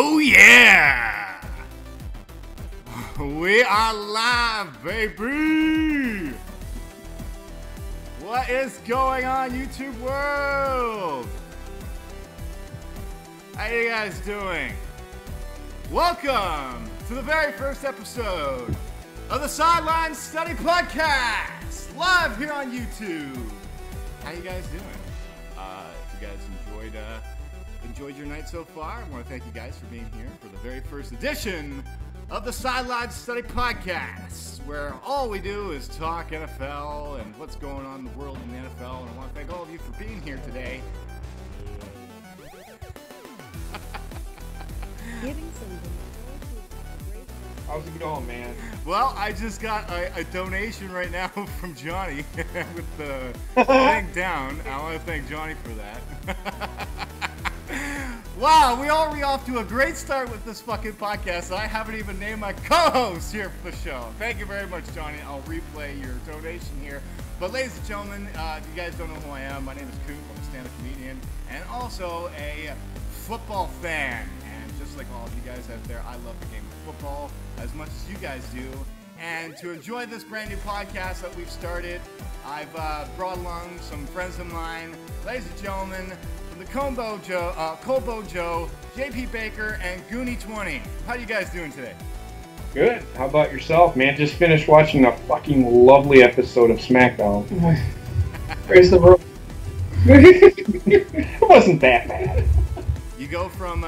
Oh yeah! We are live, baby! What is going on, YouTube world? How you guys doing? Welcome to the very first episode of the Sideline Study Podcast, live here on YouTube. How you guys doing? If you guys enjoyed your night so far, I want to thank you guys for being here for the very first edition of the Sideline Study Podcast, where all we do is talk NFL and what's going on in the world in the NFL. And I want to thank all of you for being here today. How's it going, man? Well, I just got a donation right now from Johnny with the thing down. I want to thank Johnny for that. Wow, we already off to a great start with this fucking podcast. I haven't even named my co-host here for the show. Thank you very much, Johnny. I'll replay your donation here. But ladies and gentlemen, if you guys don't know who I am, my name is Coop. I'm a stand-up comedian and also a football fan. And just like all of you guys out there, I love the game of football as much as you guys do. And to enjoy this brand new podcast that we've started, I've brought along some friends of mine. Ladies and gentlemen, the Combo Joe, JP Baker, and Goonie20. How you guys doing today? Good. How about yourself, man? Just finished watching a fucking lovely episode of SmackDown. Praise the Lord. It wasn't that bad. You go from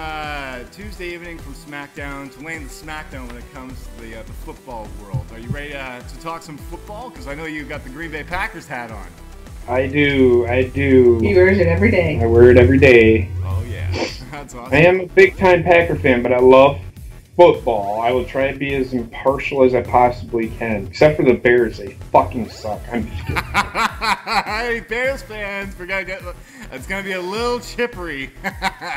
Tuesday evening from SmackDown to laying the SmackDown when it comes to the football world. Are you ready to talk some football? Because I know you've got the Green Bay Packers hat on. I do. He wears it every day. I wear it every day. Oh, yeah. That's awesome. I am a big-time Packer fan, but I love football. I will try to be as impartial as I possibly can. Except for the Bears. They fucking suck. I'm just kidding. Hey, Bears fans, it's going to be a little chippery.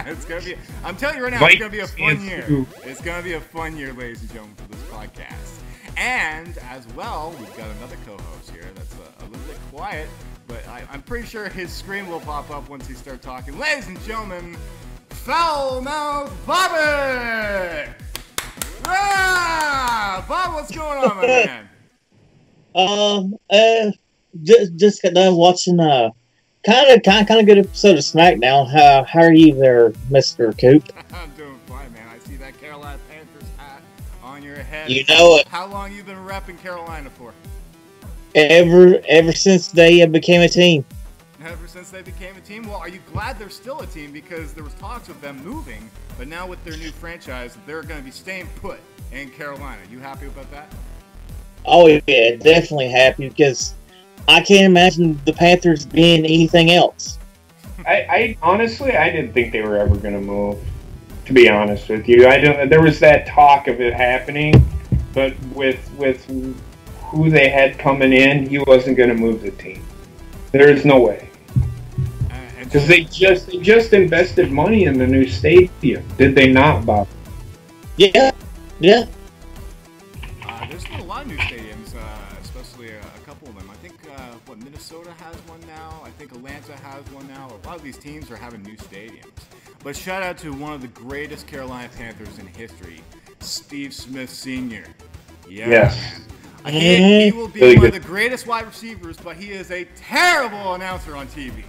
It's going to be, I'm telling you right now, it's going to be a fun year. It's going to be a fun year, ladies and gentlemen, for this podcast. And, as well, we've got another co-host here that's a little bit quiet. But I'm pretty sure his screen will pop up once he starts talking. Ladies and gentlemen, foul mouth Bobbit! Ah! Bob, what's going on, my man? Just got done watching kind of good episode of SmackDown. How are you there, Mr. Coop? I'm doing fine, man. I see that Carolina Panthers hat on your head. You know it. How long you been repping Carolina for? Ever since they became a team. Ever since they became a team? Well, are you glad they're still a team? Because there was talks of them moving, but now with their new franchise, they're going to be staying put in Carolina. You happy about that? Oh, yeah, definitely happy, because I can't imagine the Panthers being anything else. I honestly, I didn't think they were ever going to move, to be honest with you. There was that talk of it happening, but with who they had coming in, he wasn't going to move the team. There is no way. Because they just invested money in the new stadium, did they not, Bob? Yeah. There's been a lot of new stadiums, especially a couple of them. I think Minnesota has one now. I think Atlanta has one now. A lot of these teams are having new stadiums. But shout out to one of the greatest Carolina Panthers in history, Steve Smith Sr. Yes. He will be one of the greatest wide receivers, but he is a terrible announcer on TV.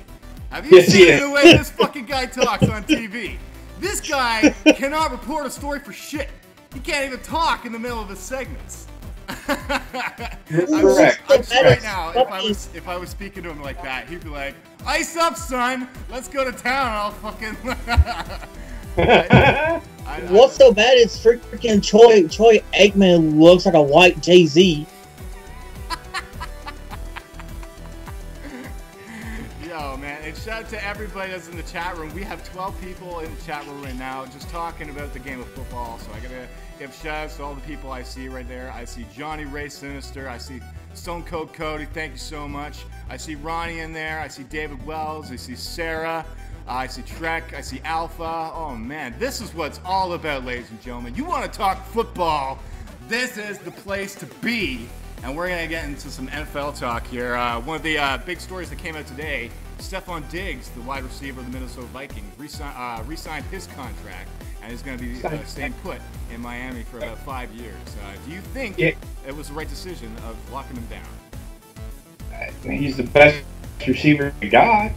Have you seen the way this fucking guy talks on TV? This guy cannot report a story for shit. He can't even talk in the middle of his segments. Correct. I'm sure right now, if I was speaking to him like that, he'd be like, "Ice up, son. Let's go to town. I'll fucking." What's so bad is freaking Troy Aikman looks like a white Jay-Z. Yo, man, and shout out to everybody that's in the chat room. We have 12 people in the chat room right now just talking about the game of football. So I gotta give shout outs to all the people I see right there. I see Johnny Ray Sinizter. I see Stone Cold Cody. Thank you so much. I see Ronnie in there. I see David Wells. I see Sarah. I see Trek, I see Alpha. Oh man, this is what it's all about, ladies and gentlemen. You want to talk football, this is the place to be. And we're going to get into some NFL talk here. One of the big stories that came out today Stephon Diggs, the wide receiver of the Minnesota Vikings, re-signed his contract and is going to be staying put in Miami for about 5 years. Do you think it was the right decision of locking him down? He's the best receiver we got.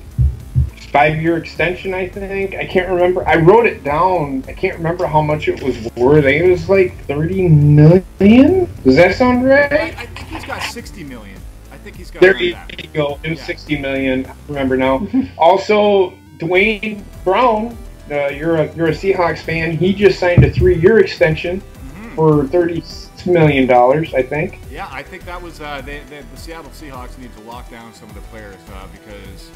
5-year extension, I think. I can't remember. I wrote it down. I can't remember how much it was worth. I think it was like $30 million. Does that sound right? I think he's got $60 million. I think he's got. There you go. It was $60 million. I remember now. Also, Dwayne Brown. You're a Seahawks fan. He just signed a 3-year extension for $36 million, I think. Yeah, I think that was the Seattle Seahawks need to lock down some of the players because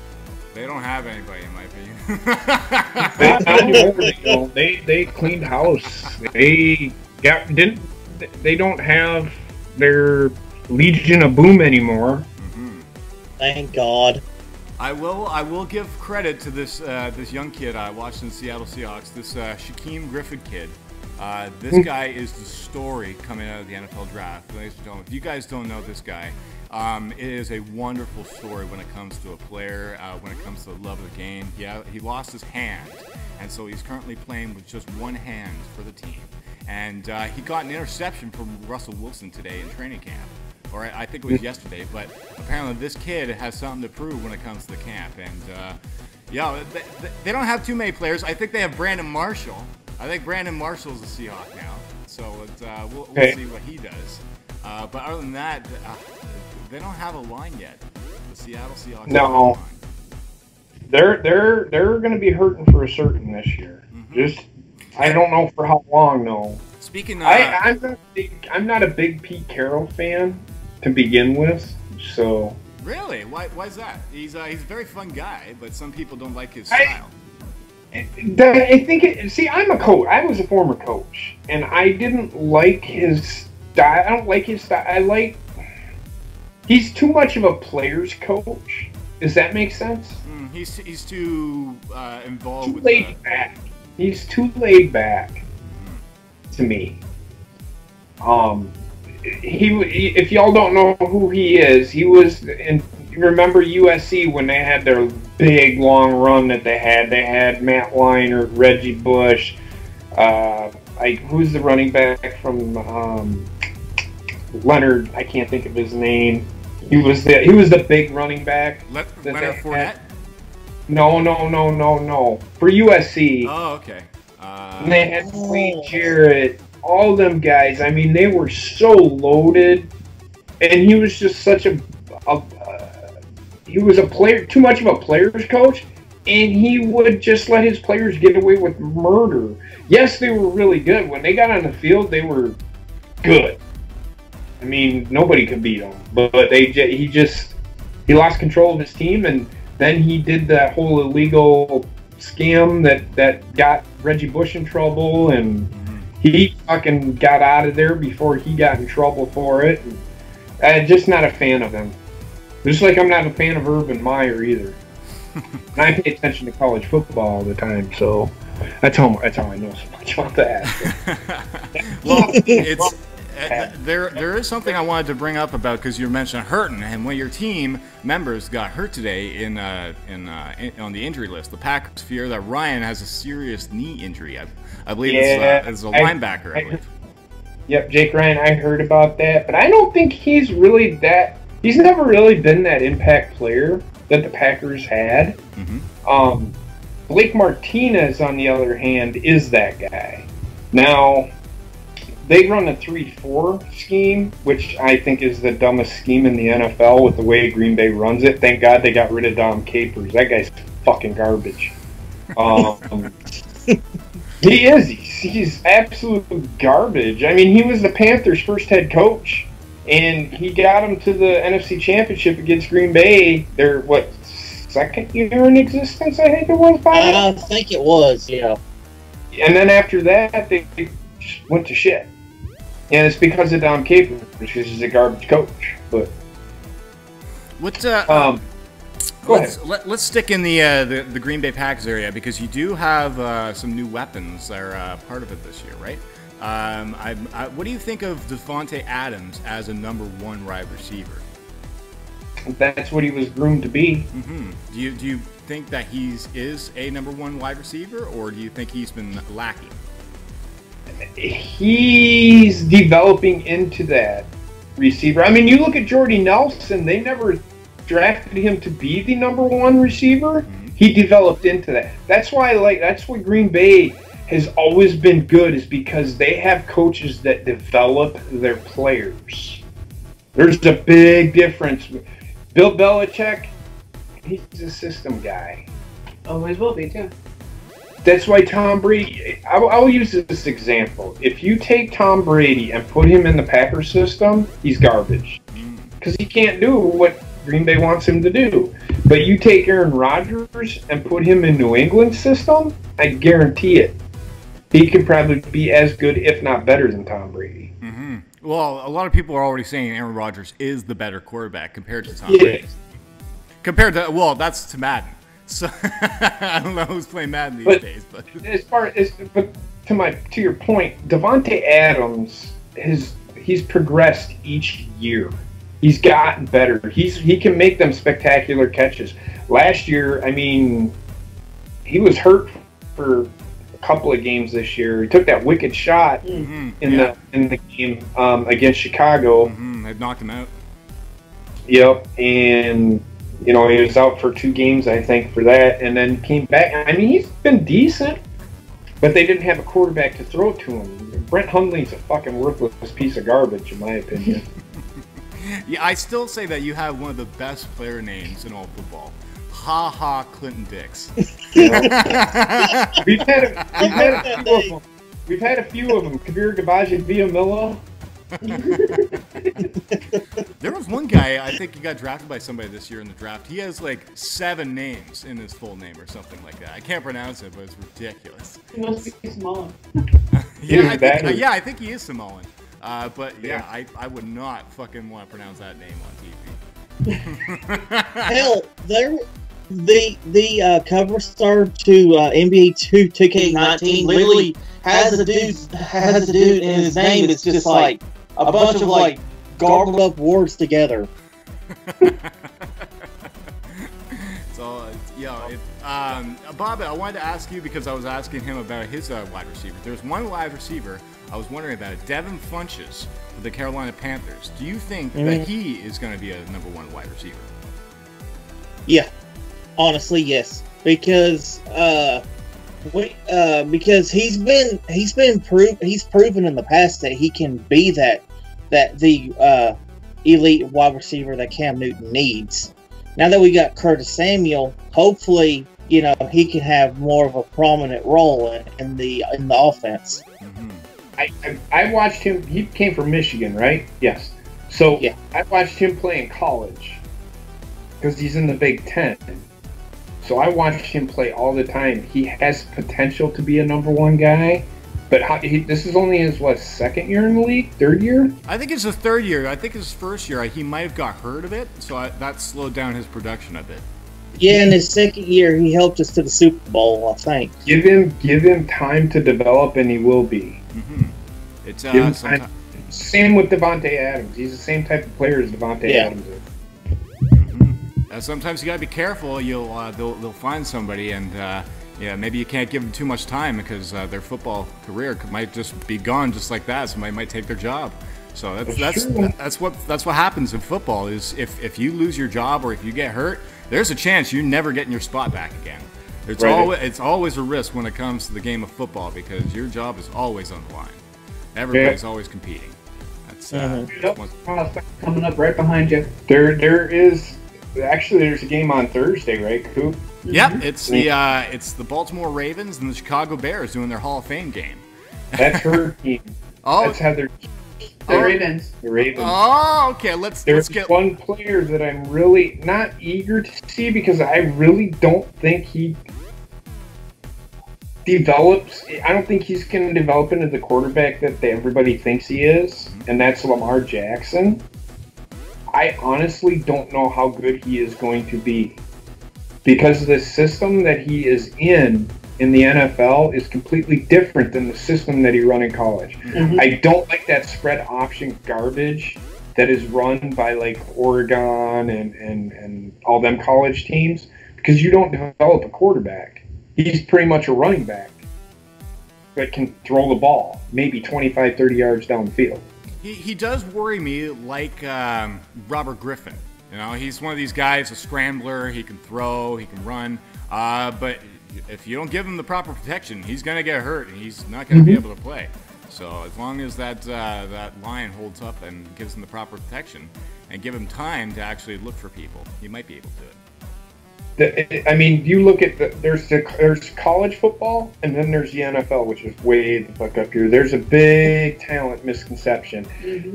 they don't have anybody, in my opinion. They cleaned house. They don't have their Legion of Boom anymore. Thank God. I will give credit to this young kid I watched in the Seattle Seahawks. This Shaquem Griffin kid. This guy is the story coming out of the NFL draft. Ladies and gentlemen, if you guys don't know this guy, it is a wonderful story when it comes to a player, when it comes to the love of the game. Yeah, he lost his hand, and so he's currently playing with just one hand for the team. And he got an interception from Russell Wilson today in training camp, or I think it was yesterday. But apparently this kid has something to prove when it comes to the camp. And yeah, they don't have too many players. I think they have Brandon Marshall. I think Brandon Marshall's a Seahawk now, so we'll see what he does. But other than that, they don't have a line yet. The Seattle Seahawks. No, they're going to be hurting for a certain this year. Just I don't know for how long. No. Speaking, I'm not a big Pete Carroll fan to begin with. So really, why is that? He's a very fun guy, but some people don't like his style. I think. See, I'm a coach. I was a former coach, and I didn't like his style. I don't like his style. He's too much of a player's coach. Does that make sense? He's too involved. Too with laid back. He's too laid back to me. If y'all don't know who he is, he was in. Remember USC when they had their big long run that they had? They had Matt Leinart, Reggie Bush. Who's the running back from Leonard? I can't think of his name. He was the big running back. Leonard Fournette? No. For USC. Oh, okay. And they had Wayne Jarrett, all them guys. I mean, they were so loaded, and he was just such he was too much of a player's coach, and he would just let his players get away with murder. Yes, they were really good. When they got on the field, they were good. I mean, nobody could beat them. But he lost control of his team, and then he did that whole illegal scam that got Reggie Bush in trouble, and he fucking got out of there before he got in trouble for it. I'm just not a fan of him. Just like I'm not a fan of Urban Meyer either. And I pay attention to college football all the time, so that's how I know so much about that. Well, there is something I wanted to bring up about, because you mentioned hurting, and one of your team members got hurt today on the injury list. The Packers fear that Ryan has a serious knee injury. I believe it's a linebacker. I believe. Yep, Jake Ryan. I heard about that, but I don't think he's really that. He's never really been that impact player that the Packers had. Blake Martinez, on the other hand, is that guy. Now, they run a 3-4 scheme, which I think is the dumbest scheme in the NFL with the way Green Bay runs it. Thank God they got rid of Dom Capers. That guy's fucking garbage. He is. He's absolute garbage. I mean, he was the Panthers' first head coach. And he got them to the NFC Championship against Green Bay. Their, second year in existence, I think it was, Bobbit? I think it was, yeah. And then after that, they just went to shit. And it's because of Dom Capers, because he's a garbage coach. But let's stick in the Green Bay Packers area, because you do have some new weapons that are part of it this year, right? What do you think of Devontae Adams as a number 1 wide receiver? That's what he was groomed to be. Mm-hmm. Do you think that is a number one wide receiver, or do you think he's been lacking? He's developing into that receiver. I mean, you look at Jordy Nelson, they never drafted him to be the number one receiver. Mm-hmm. He developed into that. That's why Green Bay has always been good, is because they have coaches that develop their players. There's a big difference. Bill Belichick, he's a system guy. Always will be, too. That's why Tom Brady, I'll use this example. If you take Tom Brady and put him in the Packers system, he's garbage. Because he can't do what Green Bay wants him to do. But you take Aaron Rodgers and put him in New England's system, I guarantee it. He can probably be as good, if not better, than Tom Brady. Mm-hmm. Well, a lot of people are already saying Aaron Rodgers is the better quarterback compared to Tom Brady. Compared to, well, that's to Madden. So I don't know who's playing Madden these days, but to your point, Davante Adams he's progressed each year. He's gotten better. He can make them spectacular catches. Last year, I mean, he was hurt for a couple of games this year. He took that wicked shot in the game against Chicago. Mm-hmm. It knocked him out. Yep, and he was out for 2 games, I think, for that, and then came back. I mean, he's been decent, but they didn't have a quarterback to throw to him. Brent Hundley's a fucking worthless piece of garbage, in my opinion. Yeah, I still say that you have one of the best player names in all football. Ha ha, Clinton Dix. We've had a few of them. Kabir Gabaji-Villamilla. There was one guy, I think he got drafted by somebody this year in the draft. He has like 7 names in his full name or something like that. I can't pronounce it, but it's ridiculous. He must be Samoan. I think he is Samoan. But yeah, I would not fucking want to pronounce that name on TV. Hell, the cover star to NBA 2K19 literally has a dude in his name. It's just like a bunch of like garbled up words together. Bobbit, I wanted to ask you, because I was asking him about his wide receiver. There's one wide receiver I was wondering about it, Devin Funchess for the Carolina Panthers. Do you think that he is going to be a number 1 wide receiver? Yeah, honestly, yes, because he's proven in the past that he can be the elite wide receiver that Cam Newton needs. Now that we got Curtis Samuel, hopefully, he can have more of a prominent role in the offense. Mm-hmm. I watched him. He came from Michigan, right? Yes. So yeah. I watched him play in college because he's in the Big Ten. So I watched him play all the time. He has potential to be a number 1 guy, but this is only his, 2nd year in the league? 3rd year? I think it's his 3rd year. I think his 1st year, he might have got hurt a bit, so that slowed down his production a bit. Yeah, in his 2nd year, he helped us to the Super Bowl, I think. Give him time to develop, and he will be. Mm-hmm. It's same with Davante Adams. He's the same type of player as Davante Adams is. Mm-hmm. Sometimes you gotta be careful. They'll find somebody, and maybe you can't give them too much time because their football career might just be gone just like that. Somebody might take their job. So that's what happens in football. Is if you lose your job or if you get hurt, there's a chance you're never getting your spot back again. It's always a risk when it comes to the game of football because your job is always on the line. Everybody's always competing. That's coming up right behind you. There's a game on Thursday, right, Coop? Yep, it's the Baltimore Ravens and the Chicago Bears doing their Hall of Fame game. That's her team. That's how they're. The Ravens. The Ravens. Oh, okay. Let's get one player that I'm really not eager to see because I really don't think he develops. I don't think he's going to develop into the quarterback that everybody thinks he is, and that's Lamar Jackson. I honestly don't know how good he is going to be because the system that he is in the NFL is completely different than the system that he run in college. Mm-hmm. I don't like that spread option garbage. that is run by like Oregon and all them college teams, because you don't develop a quarterback. He's pretty much a running back that can throw the ball maybe 25, 30 yards down the field. He does worry me like Robert Griffin. You know, he's one of these guys, a scrambler. He can throw, he can run, but if you don't give him the proper protection, he's going to get hurt and he's not going to be able to play. So as long as that line holds up and gives him the proper protection and give him time to actually look for people, he might be able to do it. I mean, you look at there's college football and then there's the NFL, which is way the fuck up here. There's a big talent misconception.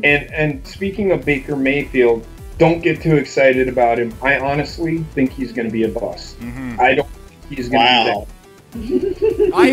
And speaking of Baker Mayfield, don't get too excited about him. I honestly think he's going to be a bust. I don't think he's going to be that. I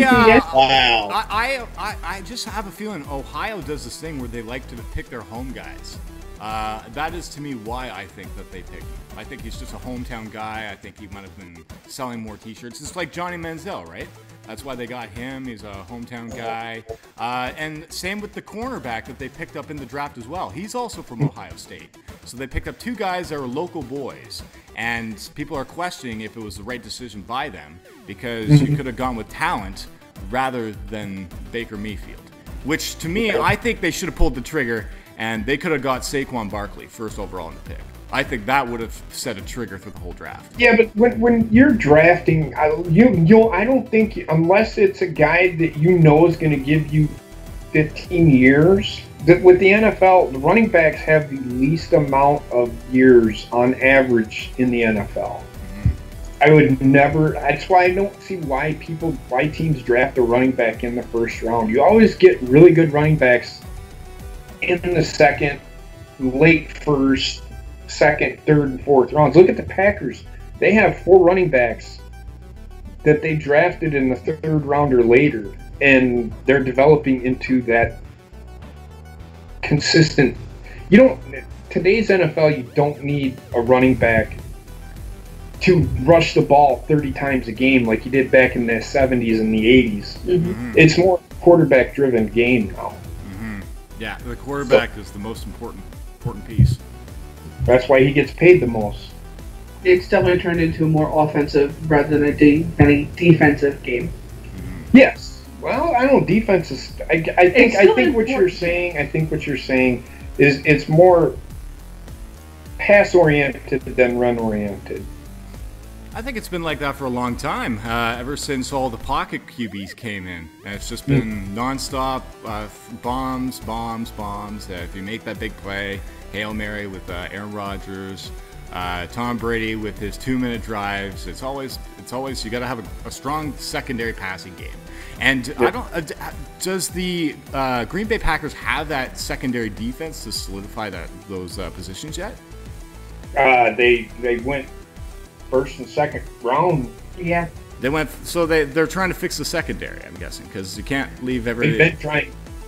just have a feeling Ohio does this thing where they like to pick their home guys. That is to me why I think that they pick him. I think he's just a hometown guy. I think he might have been selling more t-shirts. It's like Johnny Manziel, right? That's why they got him. He's a hometown guy. And same with the cornerback that they picked up in the draft as well. He's also from Ohio State. So they picked up two guys that are local boys. And people are questioning if it was the right decision by them, because you could have gone with talent rather than Baker Mayfield. Which, to me, I think they should have pulled the trigger, and they could have got Saquon Barkley first overall in the pick. I think that would have set a trigger through the whole draft. Yeah, but when you're drafting, I don't think, unless it's a guy that you know is going to give you 15 years. With the NFL, the running backs have the least amount of years on average in the NFL. I would never. That's why I don't see why teams draft a running back in the first round. You always get really good running backs in the second, late first, second, third, and fourth rounds. Look at the Packers. They have 4 running backs that they drafted in the third round or later, and they're developing into that consistent. Today's NFL, you don't need a running back to rush the ball 30 times a game like you did back in the 70s and the 80s. It's more quarterback-driven game now. Yeah, the quarterback is the most important piece. That's why he gets paid the most. It's definitely turned into a more offensive rather than a defensive game. Yes. Well, I don't. Defense is. I think what you're saying. I think what you're saying is it's more pass oriented than run oriented. I think it's been like that for a long time, ever since all the pocket QBs came in. And it's just been nonstop bombs. If you make that big play, Hail Mary with Aaron Rodgers, Tom Brady with his 2-minute drives. It's always you got to have a strong secondary passing game. And does the Green Bay Packers have that secondary defense to solidify those positions yet? They went first and second round. Yeah. They went. So they're trying to fix the secondary, I'm guessing, because you can't leave everything.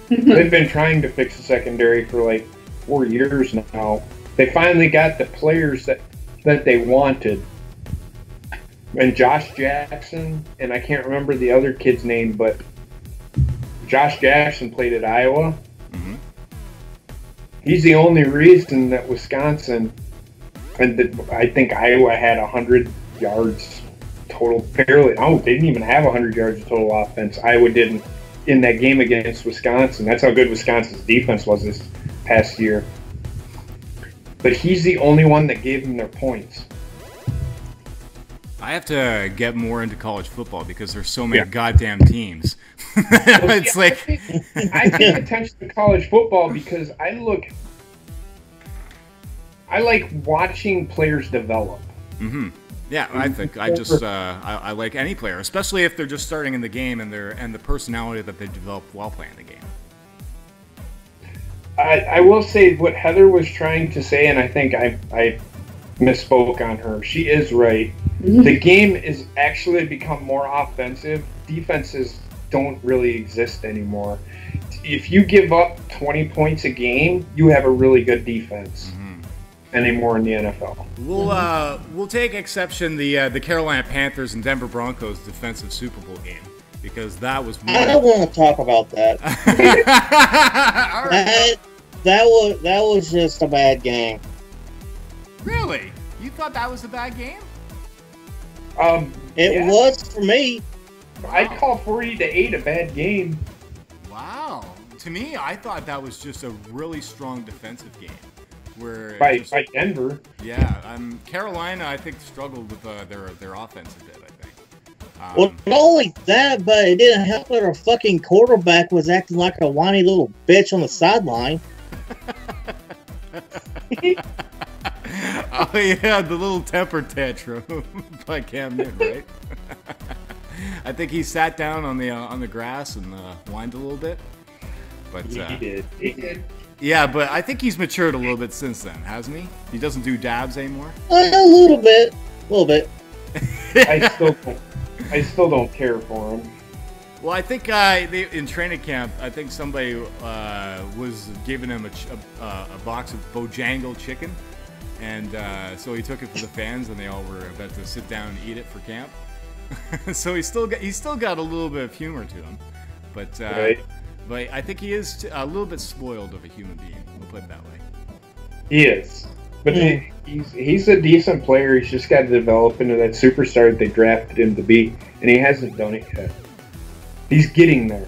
They've been trying to fix the secondary for like 4 years now. They finally got the players that they wanted. And Josh Jackson, and I can't remember the other kid's name, but Josh Jackson played at Iowa. He's the only reason that Wisconsin, and I think Iowa had 100 yards total. Barely. Oh, they didn't even have 100 yards of total offense. Iowa didn't in that game against Wisconsin. That's how good Wisconsin's defense was this past year. But he's the only one that gave them their points. I have to get more into college football because there's so many goddamn teams. It's like I pay attention to college football because I like watching players develop. Yeah, I think I like any player, especially if they're just starting in the game and the personality that they develop while playing the game. I will say what Heather was trying to say, and I think I misspoke on her. She is right. The game is actually become more offensive. Defenses don't really exist anymore. If you give up 20 points a game, you have a really good defense anymore in the NFL. We'll take exception the Carolina Panthers and Denver Broncos defensive Super Bowl game, because that was more... I don't want to talk about that. that was just a bad game. Really? You thought that was a bad game? It was for me. Wow. I'd call 40-8 a bad game. Wow. To me, I thought that was just a really strong defensive game. Where By Denver. Yeah, Carolina, I think, struggled with their offense a bit, I think. Well, not only that, but it didn't help that our fucking quarterback was acting like a whiny little bitch on the sideline. Oh, yeah, the little temper tantrum by Cam Newton, right? I think he sat down on the grass and whined a little bit. But He did. Yeah, but I think he's matured a little bit since then, hasn't he? He doesn't do dabs anymore? A little bit. I still don't care for him. Well, I think in training camp, I think somebody was giving him a box of Bojangle chicken, and so he took it for the fans, and they all were about to sit down and eat it for camp. So he's still got a little bit of humor to him, but Right. but I think he is a little bit spoiled of a human being. We'll put it that way. He is. But he's a decent player. He's just got to develop into that superstar that they drafted him to be, and he hasn't done it yet. He's getting there.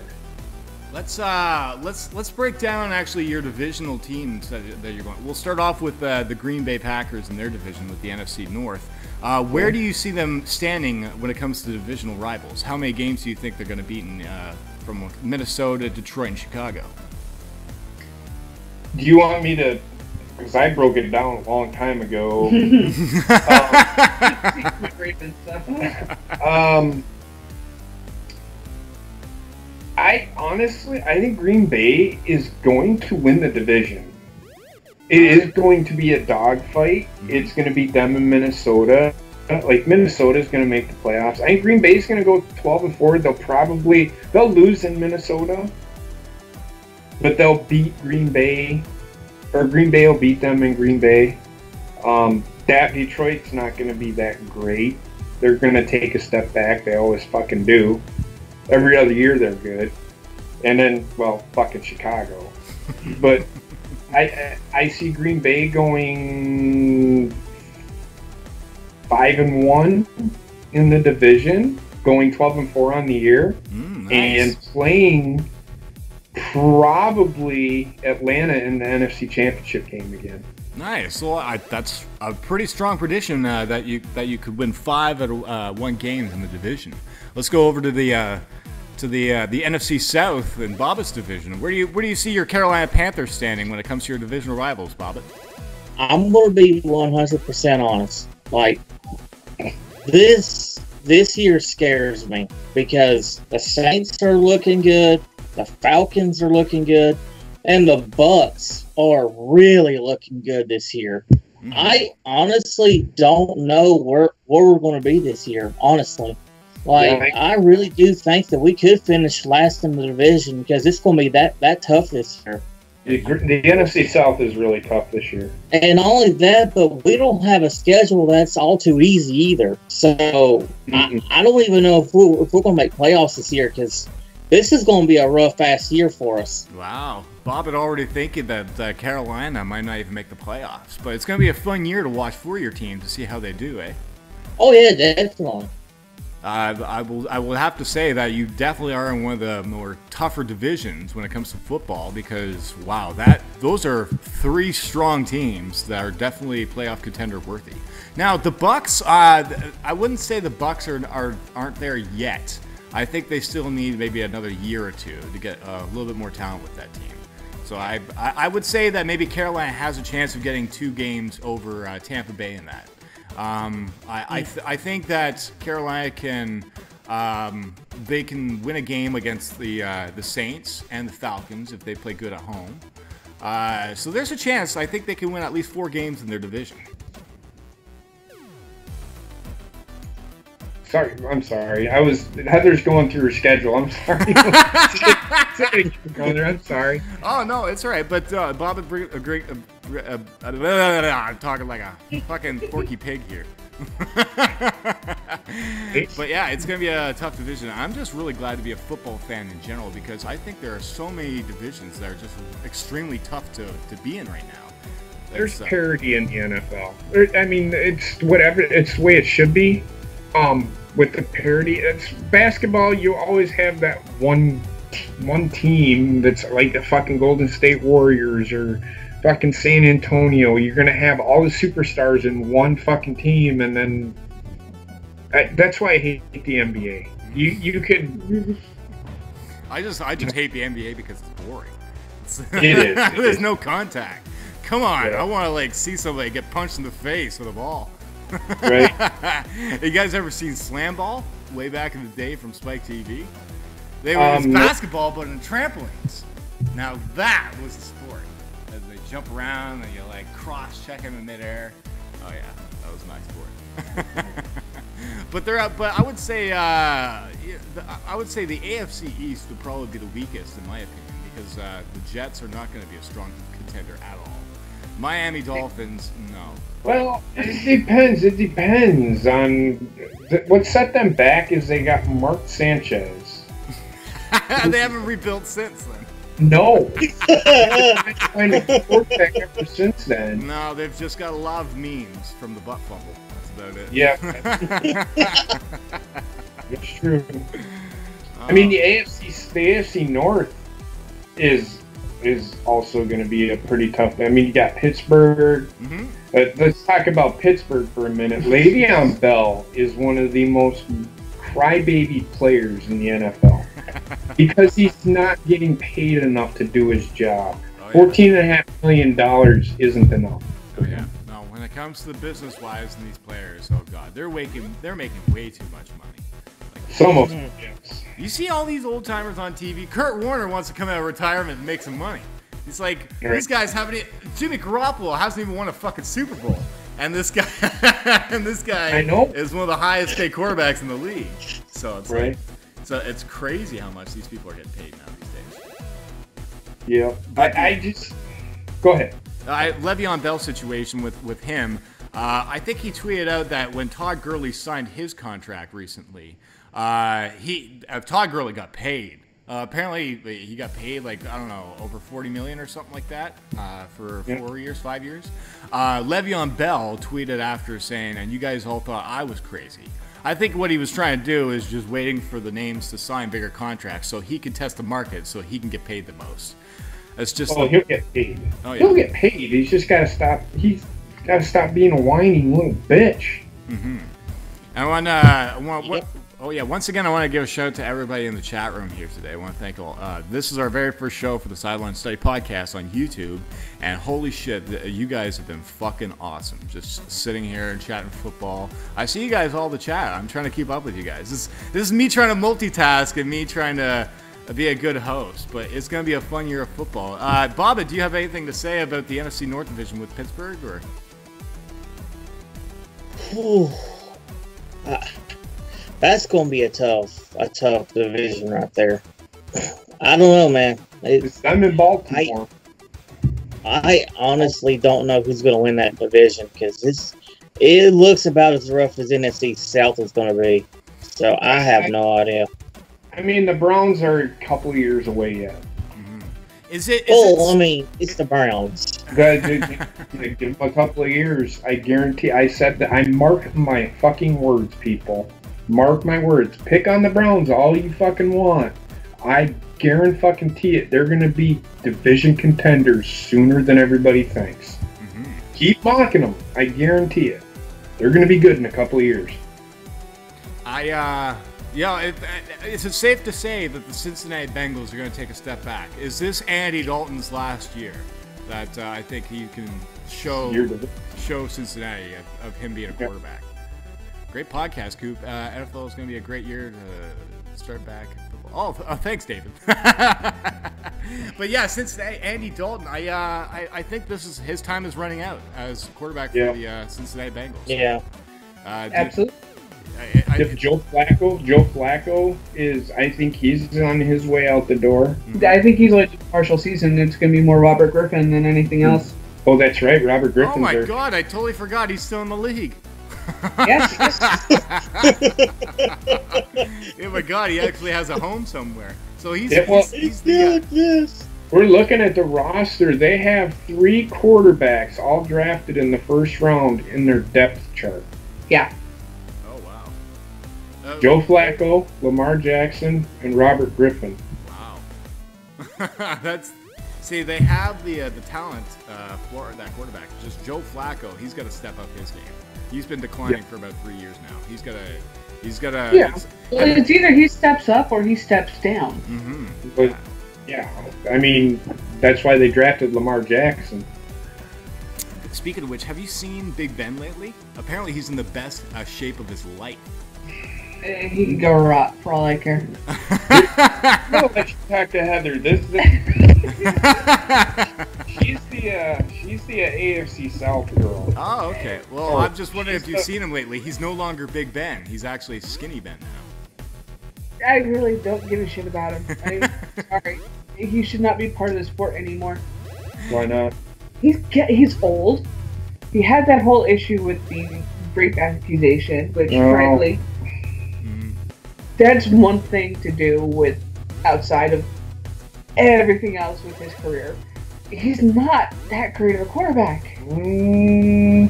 Let's break down actually your divisional teams that you're going. We'll start off with the Green Bay Packers in their division with the NFC North. Where do you see them standing when it comes to divisional rivals? How many games do you think they're going to beat from Minnesota, Detroit, and Chicago? Do you want me to? Because I broke it down a long time ago. I think Green Bay is going to win the division. It is going to be a dogfight. It's going to be them in Minnesota. Like, Minnesota's going to make the playoffs. I think Green Bay's going to go 12-4. They'll lose in Minnesota, but they'll beat Green Bay, or Green Bay will beat them in Green Bay. That Detroit's not going to be that great. They're going to take a step back. They always fucking do. Every other year they're good. And then, well, fucking Chicago. But I see Green Bay going 5-1 in the division, going 12-4 on the year, Nice. and playing probably Atlanta in the NFC Championship game again. Nice. Well, that's a pretty strong prediction that you could win 5 out of 1 games in the division. Let's go over to the NFC South in Bobbit's division. Where do you see your Carolina Panthers standing when it comes to your divisional rivals, Bobbit? I'm going to be 100% honest. Like, this year scares me because the Saints are looking good, the Falcons are looking good, and the Bucks are really looking good this year. Mm-hmm. I honestly don't know where we're going to be this year, honestly. Like, I really do think that we could finish last in the division because it's going to be that tough this year. The NFC South is really tough this year. And not only that, but we don't have a schedule that's all too easy either. So I don't even know if we're going to make playoffs this year because this is going to be a rough-ass year for us. Wow. Bobbit already thinking that Carolina might not even make the playoffs. But it's going to be a fun year to watch for your team to see how they do, eh? Oh, yeah, definitely. I will have to say that you definitely are in one of the more tougher divisions when it comes to football because, wow, those are 3 strong teams that are definitely playoff contender worthy. Now, the Bucks, I wouldn't say the Bucks aren't there yet. I think they still need maybe another year or two to get a little bit more talent with that team. So I would say that maybe Carolina has a chance of getting 2 games over Tampa Bay in that. I think that Carolina can win a game against the Saints and the Falcons if they play good at home. So there's a chance. I think they can win at least 4 games in their division. I'm sorry. Heather's going through her schedule. I'm sorry. I'm sorry. Oh no, it's all right. But Bob, I'm talking like a fucking Porky Pig here. But yeah, it's going to be a tough division. I'm just really glad to be a football fan in general because I think there are so many divisions that are just extremely tough to be in right now. There's parity in the NFL. I mean, it's whatever. It's the way it should be. With the parity, it's basketball. You always have that one team that's like the fucking Golden State Warriors or fucking San Antonio. You're gonna have all the superstars in one fucking team, and then that's why I hate the NBA. You could. I just hate the NBA because it's boring. It is. There's no contact. Come on, Yeah. I want to like see somebody get punched in the face with a ball. Right. You guys ever seen Slam Ball way back in the day from Spike TV? They were it's basketball, but in trampolines. Now that was a sport. As they jump around and you like cross-check them in midair. Oh yeah, that was my sport. But I would say the AFC East would probably be the weakest in my opinion because the Jets are not going to be a strong contender at all. Miami Dolphins, no. Well, it depends. It depends on what set them back is they got Mark Sanchez. They haven't rebuilt since then. No. Kind of quarterback ever since then. No, they've just got a lot of memes from the butt fumble. That's about it. Yeah. It's true. I mean, the AFC North is also going to be a pretty tough. I mean, you got Pittsburgh. Mm-hmm. Let's talk about Pittsburgh for a minute. Le'Veon Bell is one of the most crybaby players in the NFL because he's not getting paid enough to do his job. Oh, yeah. $14.5 million isn't enough. Oh yeah. No, when it comes to the business-wise and these players, oh god, they're making way too much money. Some of them, yes. You see all these old timers on TV. Kurt Warner wants to come out of retirement and make some money. He's like, these guys haven't. Jimmy Garoppolo hasn't even won a fucking Super Bowl, and this guy, I know. is one of the highest paid quarterbacks in the league. So it's Right. so it's crazy how much these people are getting paid now these days. Yeah. I just go ahead. Le'Veon Bell situation with him. I think he tweeted out that when Todd Gurley signed his contract recently, Todd Gurley got paid. Apparently, he got paid like, I don't know, over $40 million or something like that for 4 years, 5 years. Le'Veon Bell tweeted after saying, and you guys all thought I was crazy. I think what he was trying to do is just waiting for the names to sign bigger contracts so he can test the market so he can get paid the most. It's just he'll get paid. Oh, yeah. He'll get paid. He's just got to stop. He's got to stop being a whining little bitch. Mm-hmm. Once again, I want to give a shout out to everybody in the chat room here today. I want to thank all. This is our very first show for the Sideline Study podcast on YouTube, and holy shit, you guys have been fucking awesome. Just sitting here and chatting football. I see you guys all the chat. I'm trying to keep up with you guys. This is me trying to multitask and me trying to be a good host, but it's going to be a fun year of football. Bobbit, do you have anything to say about the NFC North Division with Pittsburgh, or? That's going to be a tough division right there. I don't know, man. I'm in Baltimore. I honestly don't know who's going to win that division because it looks about as rough as NFC South is going to be. So I have no idea. I mean, the Browns are a couple years away yet. Mm-hmm. It's the Browns. Give them a couple of years. I guarantee. I said that. I mark my fucking words, people. Mark my words. Pick on the Browns all you fucking want. I guarantee it. They're going to be division contenders sooner than everybody thinks. Mm-hmm. Keep mocking them. I guarantee it. They're going to be good in a couple of years. It's safe to say that the Cincinnati Bengals are going to take a step back. Is this Andy Dalton's last year? That I think he can show Cincinnati of him being a quarterback. Great podcast, Coop. NFL is going to be a great year to start back. Oh, thanks, David. But yeah, Cincinnati, Andy Dalton. I think his time is running out as quarterback for the Cincinnati Bengals. Yeah, absolutely. Joe Flacco is. I think he's on his way out the door. Mm-hmm. I think he's like a partial season. It's going to be more Robert Griffin than anything else. Oh, that's right, Robert Griffin. Oh my God, I totally forgot he's still in the league. Yes. Oh my God, he actually has a home somewhere. So he's He's the yes. We're looking at the roster. They have 3 quarterbacks all drafted in the first round in their depth chart. Yeah. Oh wow. Joe Flacco, Lamar Jackson, and Robert Griffin. Wow. See, they have the talent for that quarterback. Just Joe Flacco, he's got to step up his game. He's been declining for about 3 years now. He's got to. Yeah. Well, it's either he steps up or he steps down. Mm-hmm. But yeah, I mean that's why they drafted Lamar Jackson. Speaking of which, have you seen Big Ben lately? Apparently, he's in the best shape of his life. He can go rot for all I care. No, let's talk to Heather. She's the AFC South girl. Oh, okay. Well, I'm just wondering if you've seen him lately. He's no longer Big Ben. He's actually Skinny Ben now. I really don't give a shit about him. I'm sorry. He should not be part of the sport anymore. Why not? He's old. He had that whole issue with the rape accusation, which frankly, that's one thing to do with outside of everything else with his career. He's not that great of a quarterback. I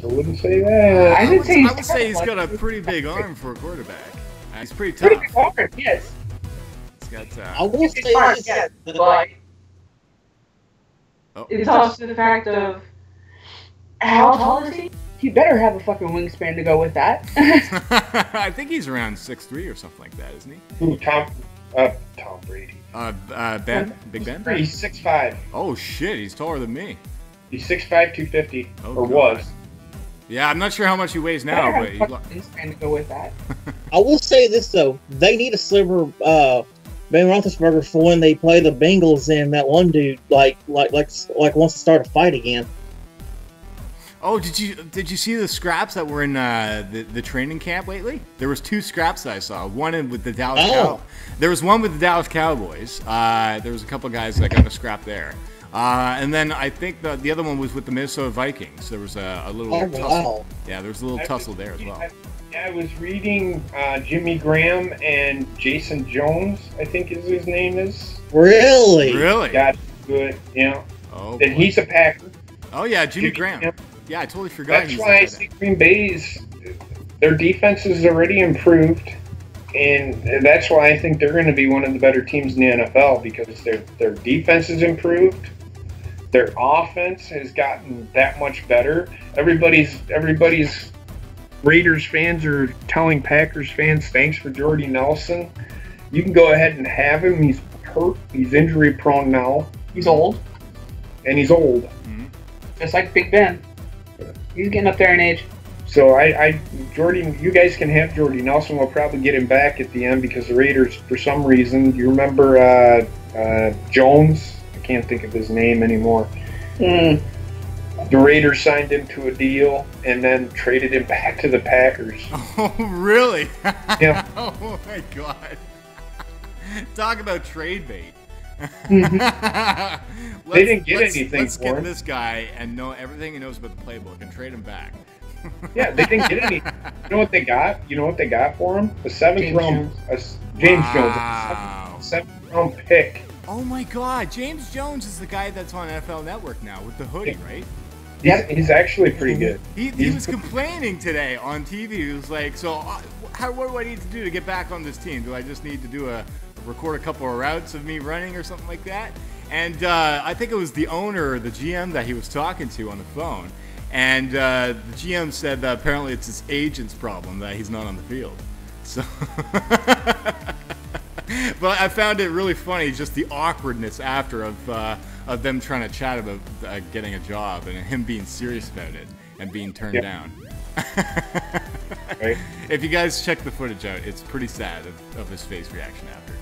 wouldn't say that. I would say he's got a pretty big arm for a quarterback. He's pretty tough. Pretty big arm, yes. He's got. I will say this. Yes, but Oh. it's also the fact of how tall is he? He better have a fucking wingspan to go with that. I think he's around 6'3" or something like that, isn't he? Ooh, Tom Brady. Ben? Big Ben? He's 6'5". Oh shit, he's taller than me. He's 6'5", 250, Oh, or God. was. Yeah, I'm not sure how much he weighs now, Better but have a fucking wingspan to go with that. I will say this though: they need a sliver Ben Roethlisberger for when they play the Bengals and that one dude like wants to start a fight again. Oh, did you see the scraps that were in the training camp lately? There was 2 scraps that I saw. One with the Dallas There was one with the Dallas Cowboys. There was a couple of guys that got a scrap there. And then I think the other one was with the Minnesota Vikings. There was a little tussle. Wow. Yeah, there was a little tussle there as well. I was reading Jimmy Graham and Jason Jones, I think his name is. Really? Really? Yeah, good. Yeah. Oh, and he's a Packer. Oh yeah, Jimmy Graham. Yeah, I totally forgot. That's why I see Green Bay's their defense is already improved, and that's why I think they're going to be one of the better teams in the NFL because their defense is improved, their offense has gotten that much better. Everybody's Raiders fans are telling Packers fans, thanks for Jordy Nelson. You can go ahead and have him. He's hurt. He's injury prone now. He's old. And he's old. Mm-hmm. Just like Big Ben. He's getting up there in age. So Jordy, you guys can have Jordy Nelson. We'll probably get him back at the end because the Raiders, for some reason, you remember Jones? I can't think of his name anymore. Mm. The Raiders signed him to a deal and then traded him back to the Packers. Oh, really? Yeah. Oh my God. Talk about trade bait. They didn't get anything let's for get him. this guy and know everything he knows about the playbook and trade him back. Yeah, they didn't get anything. You know what they got? You know what they got for him? A seventh round Jones, Wow. a seventh round pick. Oh my God, James Jones is the guy that's on NFL Network now with the hoodie, right? He's actually pretty good. He was complaining today on TV. He was like, "So, what do I need to do to get back on this team? Do I just need to record a couple of routes of me running or something like that?" And I think it was the owner or the GM that he was talking to on the phone. And the GM said that apparently it's his agent's problem that he's not on the field. So, but I found it really funny, just the awkwardness after of them trying to chat about getting a job and him being serious about it and being turned down. Right. If you guys check the footage out, it's pretty sad of his face reaction after.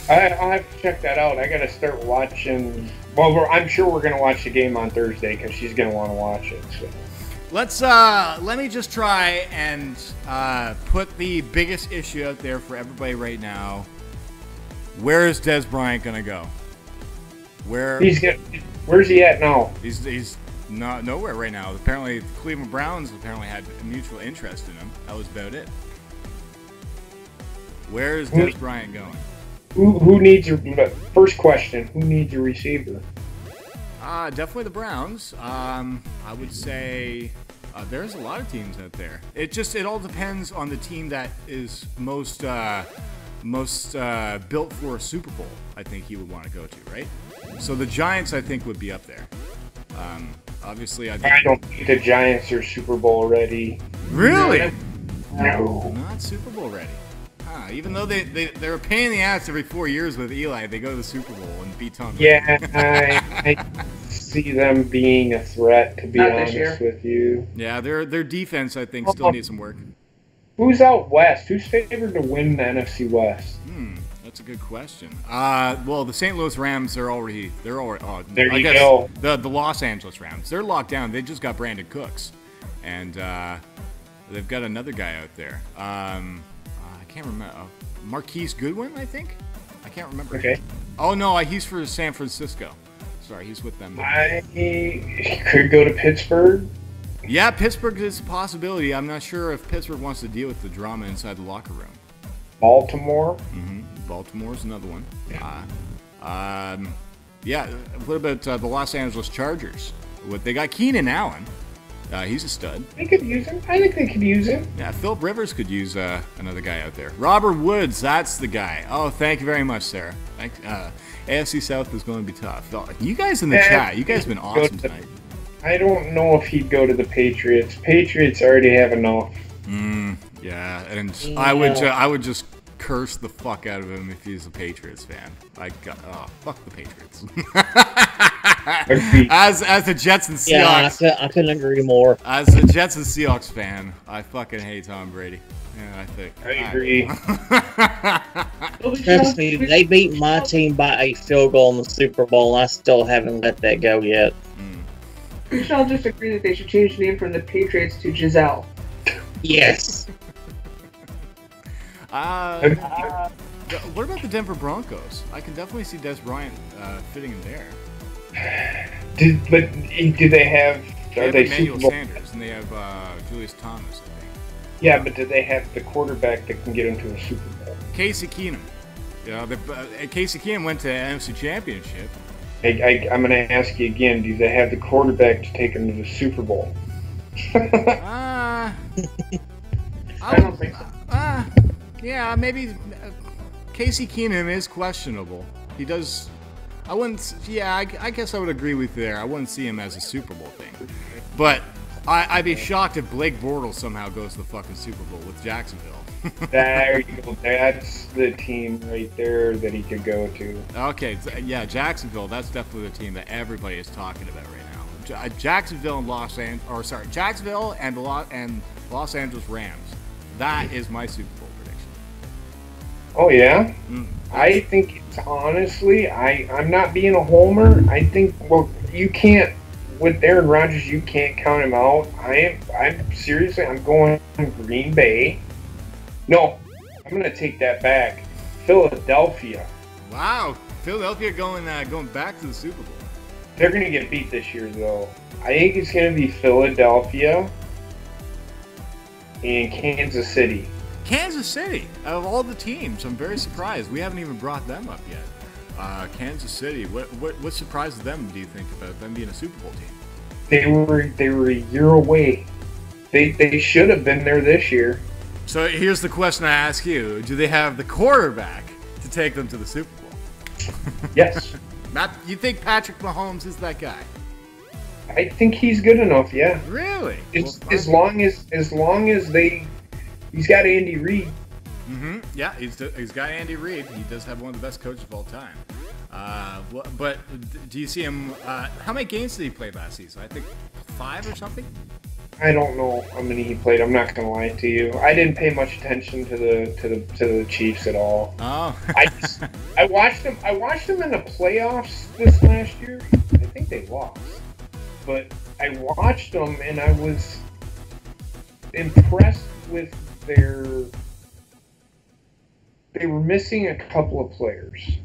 I'll have to check that out. I got to start watching. Well, I'm sure we're going to watch the game on Thursday because she's going to want to watch it. So. Let me just try and put the biggest issue out there for everybody right now. Where is Des Bryant going to go? Where's he at now? He's nowhere right now. Apparently, the Cleveland Browns apparently had a mutual interest in him. That was about it. Where is Des Bryant going? Who needs your first question? Who needs a receiver? Definitely the Browns. I would say there's a lot of teams out there. It all depends on the team that is most built for a Super Bowl. I think he would want to go to, right? So the Giants, I think, would be up there. Obviously, I don't think the Giants are Super Bowl ready. Really? No. Not Super Bowl ready. Even though they're a pain in the ass every 4 years with Eli, they go to the Super Bowl and beat Tom Brady. Yeah, I see them being a threat, to be honest with you. Yeah, their defense, I think, still needs some work. Who's out west? Who's favored to win the NFC West? That's a good question. Well, the St. Louis Rams are already. There you go. The Los Angeles Rams, they're locked down. They just got Brandon Cooks, and they've got another guy out there. I can't remember. Marquise Goodwin, I think. I can't remember. Okay. Oh no, he's for San Francisco. Sorry, he's with them. He could go to Pittsburgh. Yeah, Pittsburgh is a possibility. I'm not sure if Pittsburgh wants to deal with the drama inside the locker room. Baltimore. Baltimore's another one. Yeah. What about the Los Angeles Chargers? They got Keenan Allen. He's a stud. They could use him. I think they could use him. Yeah, Philip Rivers could use another guy out there. Robert Woods, that's the guy. Oh, thank you very much, Sarah. AFC South is going to be tough. You guys in the chat, you guys have been awesome tonight. I don't know if he'd go to the Patriots. Patriots already have enough. Yeah, and I would just curse the fuck out of him if he's a Patriots fan. Fuck the Patriots. As the Jets and Seahawks. Yeah, I couldn't agree more. As the Jets and Seahawks fan, I fucking hate Tom Brady. Yeah, I agree. Trust me, they beat my team by a field goal in the Super Bowl, and I still haven't let that go yet. We shall just agree that they should change the name from the Patriots to Giselle. Yes. What about the Denver Broncos? I can definitely see Des Bryant fitting in there. Do they have? They have Emmanuel Sanders and they have Julius Thomas, I think. Yeah, but do they have the quarterback that can get into a Super Bowl? Casey Keenum. Casey Keenum went to the NFC Championship. I'm going to ask you again. Do they have the quarterback to take them to the Super Bowl? I don't think so. Yeah, maybe Casey Keenum is questionable. He does. I wouldn't. Yeah, I guess I would agree with you there. I wouldn't see him as a Super Bowl thing. But I'd be shocked if Blake Bortles somehow goes to the fucking Super Bowl with Jacksonville. There you go. That's the team right there that he could go to. Okay, yeah, Jacksonville. That's definitely the team that everybody is talking about right now. Jacksonville and Jacksonville and Los Angeles Rams. That is my Super Bowl prediction. Oh yeah. I think it's honestly. I'm not being a homer. I think you can't with Aaron Rodgers. You can't count him out. I'm seriously. I'm going Green Bay. No, I'm going to take that back. Philadelphia. Wow, Philadelphia going back to the Super Bowl. They're going to get beat this year, though. I think it's going to be Philadelphia and Kansas City. Kansas City, out of all the teams, I'm very surprised. We haven't even brought them up yet. Kansas City, what surprises them, do you think, about them being a Super Bowl team? They were a year away. They should have been there this year. So here's the question I ask you. Do they have the quarterback to take them to the Super Bowl? Yes. You think Patrick Mahomes is that guy? I think he's good enough, yeah. Really? As long as he's got Andy Reid. Yeah, he's got Andy Reid. He does have one of the best coaches of all time. But do you see him? How many games did he play last season? I think 5 or something. I don't know how many he played. I'm not going to lie to you. I didn't pay much attention to the Chiefs at all. Oh. I watched them. I watched them in the playoffs this last year. I think they lost, but I watched them and I was impressed with They were missing a couple of players.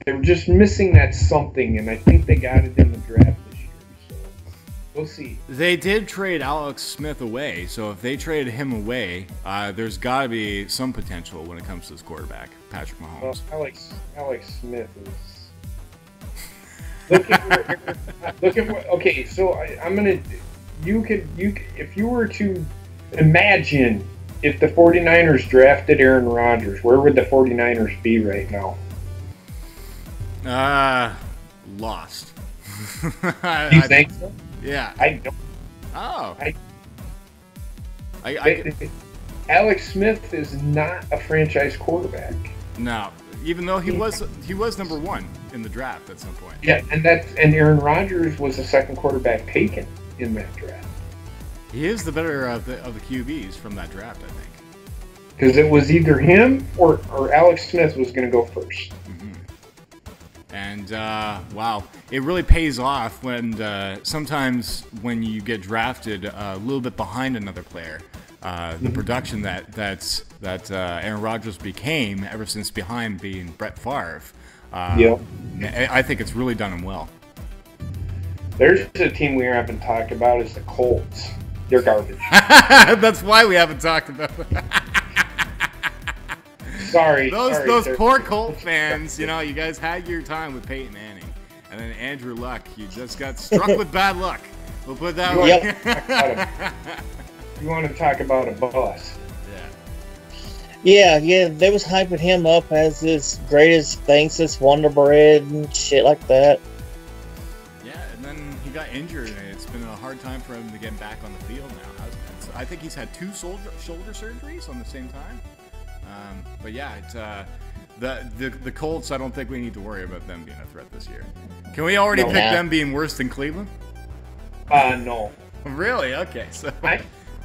They were just missing that something, and I think they got it in the draft this year. So. We'll see. They did trade Alex Smith away, so if they traded him away, there's got to be some potential when it comes to this quarterback, Patrick Mahomes. Well, Alex Smith is. Look at what. Okay, so I'm gonna. You could if you were to imagine if the 49ers drafted Aaron Rodgers, where would the 49ers be right now? Lost. You think so? Yeah. I don't. Oh. Alex Smith is not a franchise quarterback. No, even though he was number 1 in the draft at some point. Yeah, and Aaron Rodgers was the second quarterback taken in that draft. He is the better of the QBs from that draft, I think. Because it was either him or Alex Smith was going to go first. Mm-hmm. And wow, it really pays off when sometimes when you get drafted a little bit behind another player. The production that Aaron Rodgers became ever since behind being Brett Favre. I think it's really done him well. There's a team we haven't talked about is the Colts. They're garbage. That's why we haven't talked about it. Sorry. Those poor Colt fans, you know, you guys had your time with Peyton Manning. And then Andrew Luck, you just got struck with bad luck. We'll put it that way. You want to talk about a bust. Yeah, they was hyping him up as this greatest thing since Wonder Bread and shit like that. Yeah, and then he got injured, and it's been a hard time for him to get back on the field now, hasn't it? So I think he's had 2 shoulder surgeries on the same time. But yeah, the Colts, I don't think we need to worry about them being a threat this year. Can we already pick them being worse than Cleveland? No. Really? Okay, so...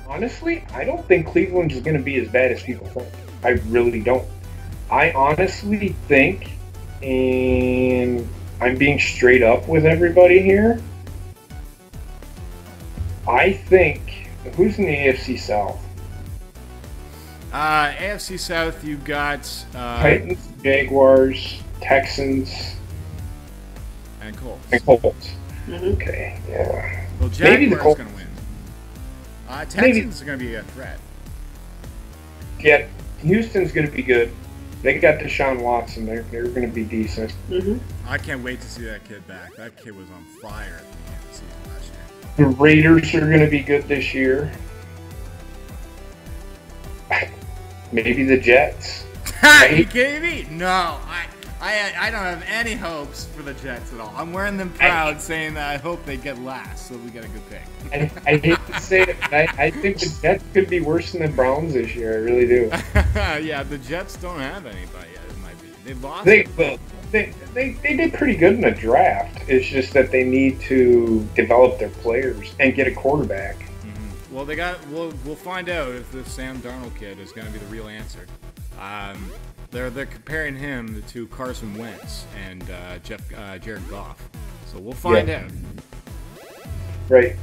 Honestly, I don't think Cleveland is going to be as bad as people think. I really don't. I honestly think, and I'm being straight up with everybody here, I think, who's in the AFC South? AFC South, you got... Titans, Jaguars, Texans, and Colts. Okay, yeah. Well, Jaguars going to win. Texans are going to be a threat. Yeah, Houston's going to be good. They got Deshaun Watson. They're going to be decent. I can't wait to see that kid back. That kid was on fire at the beginning of the season last year. The Raiders are going to be good this year. Maybe the Jets. Are you kidding me? No, I don't have any hopes for the Jets at all. I'm wearing them proud, saying that I hope they get last, so we get a good pick. I hate to say it, but I think the Jets could be worse than the Browns this year. I really do. Yeah, the Jets don't have anybody yet. It might be. They've lost. They did pretty good in the draft. It's just that they need to develop their players and get a quarterback. Mm-hmm. Well, we'll find out if this Sam Darnold kid is going to be the real answer. They're comparing him to Carson Wentz and Jared Goff. So we'll find out. Right.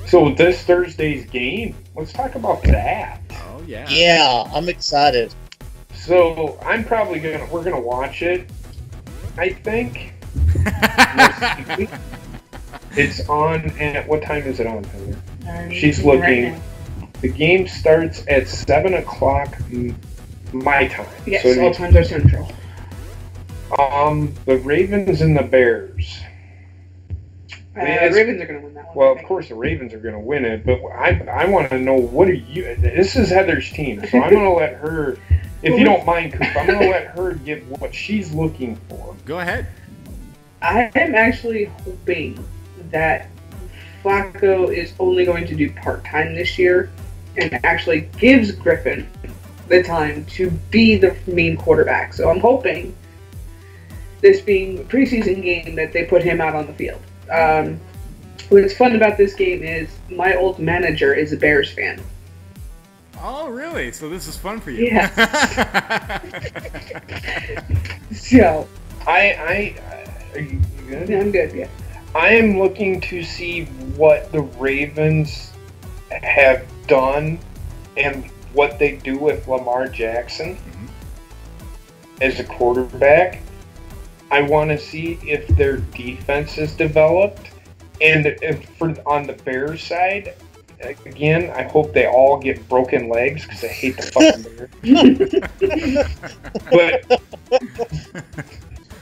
So this Thursday's game, let's talk about that. Oh yeah. Yeah, I'm excited. So we're gonna watch it. I think. It's on at what time is it on, Heather? She's looking. Right, the game starts at 7:00 my time. Yes, so all times are central. The Ravens and the Bears. The Ravens are going to win that one. Well, of course the Ravens are going to win it, but I want to know, what are you... This is Heather's team, so I'm going to let her... If you don't mind, Coop, I'm going to let her give what she's looking for. Go ahead. I am actually hoping that Flacco is only going to do part-time this year and actually gives Griffin the time to be the main quarterback. So I'm hoping, this being a preseason game, that they put him out on the field. What's fun about this game is my old manager is a Bears fan. Oh, really? So this is fun for you? Yeah. So, are you good? I'm good, yeah. I am looking to see what the Ravens have done and what they do with Lamar Jackson as a quarterback. I want to see if their defense is developed And on the Bears side, again, I hope they all get broken legs because I hate the fucking Bears. But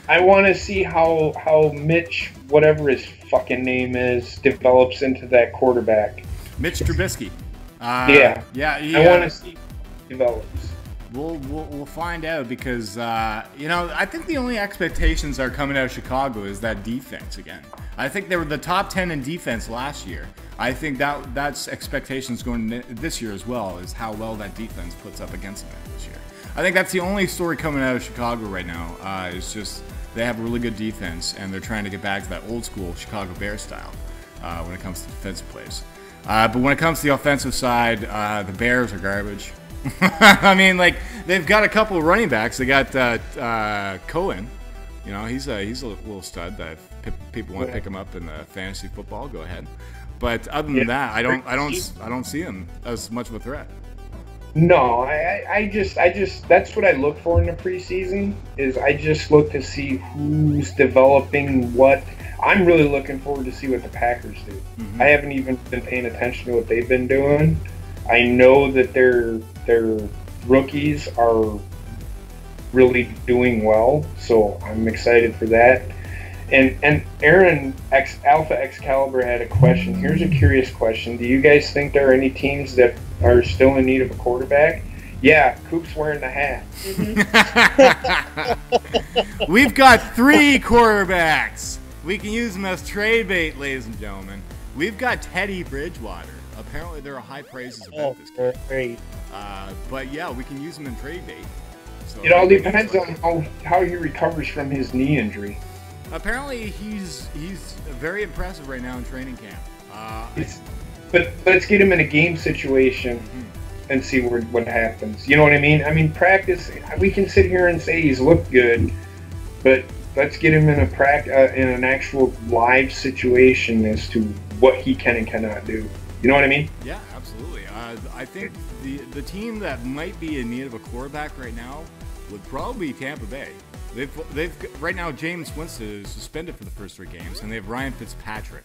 I want to see how Mitch, whatever his fucking name is, develops into that quarterback. Mitch Trubisky. I want to see how he develops. We'll find out because I think the only expectations are coming out of Chicago is that defense again. I think they were the top 10 in defense last year. I think that's expectations going this year as well, is how well that defense puts up against them this year. I think that's the only story coming out of Chicago right now. It's just they have a really good defense and they're trying to get back to that old school Chicago Bears style when it comes to defensive plays. But when it comes to the offensive side, the Bears are garbage. I mean, like, they've got a couple of running backs. They got Cohen. You know, he's a little stud. That if people want to pick him up in the fantasy football, go ahead. But other than that, I don't see him as much of a threat. No, I just that's what I look for in the preseason. Is I just look to see who's developing what. I'm really looking forward to see what the Packers do. Mm-hmm. I haven't even been paying attention to what they've been doing. I know that their rookies are really doing well, so I'm excited for that. And Aaron Alpha Excalibur had a question. Here's a curious question: do you guys think there are any teams that are still in need of a quarterback? Yeah, Coop's wearing the hat. Mm-hmm. We've got 3 quarterbacks. We can use them as trade bait, ladies and gentlemen. We've got Teddy Bridgewater. Apparently, there are high praises about this guy. Great. But yeah, we can use him in trade bait. So it all depends on how he recovers from his knee injury. Apparently, he's very impressive right now in training camp. But let's get him in a game situation and see what happens. You know what I mean? I mean, practice. We can sit here and say he's looked good, but let's get him in in an actual live situation as to what he can and cannot do. You know what I mean? Yeah, absolutely. I think the team that might be in need of a quarterback right now would probably be Tampa Bay. They've right now James Winston is suspended for the first 3 games, and they have Ryan Fitzpatrick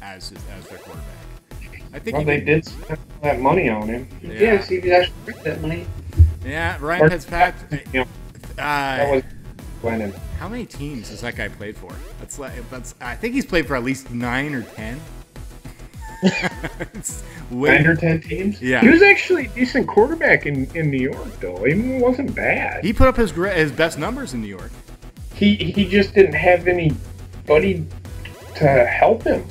as their quarterback. I think they did spend that money on him. Yeah, see if he's actually worth that money. Yeah, Ryan Fitzpatrick. That was Glennon. How many teams has that guy played for? I think he's played for at least 9 or 10. 9 or 10 teams? Yeah. He was actually a decent quarterback in New York, though. He wasn't bad. He put up his best numbers in New York. He just didn't have anybody to help him.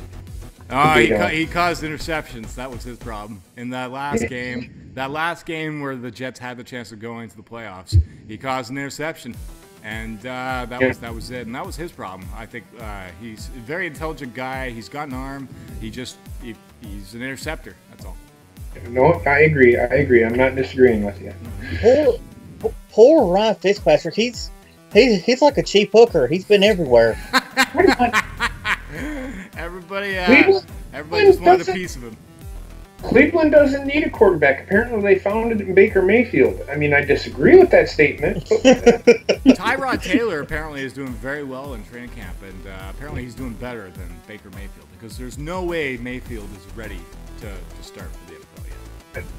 He caused interceptions. That was his problem. In that last game where the Jets had the chance of going to the playoffs, he caused an interception. And that was it. And that was his problem. I think he's a very intelligent guy. He's got an arm. He's an interceptor. That's all. No, I agree. I'm not disagreeing with you. Poor Ryan Fitzpatrick. He's like a cheap hooker. He's been everywhere. Everybody just wanted a piece of him. Cleveland doesn't need a quarterback. Apparently, they found it in Baker Mayfield. I mean, I disagree with that statement. Tyrod Taylor apparently is doing very well in training camp, and apparently he's doing better than Baker Mayfield because there's no way Mayfield is ready to start for the NFL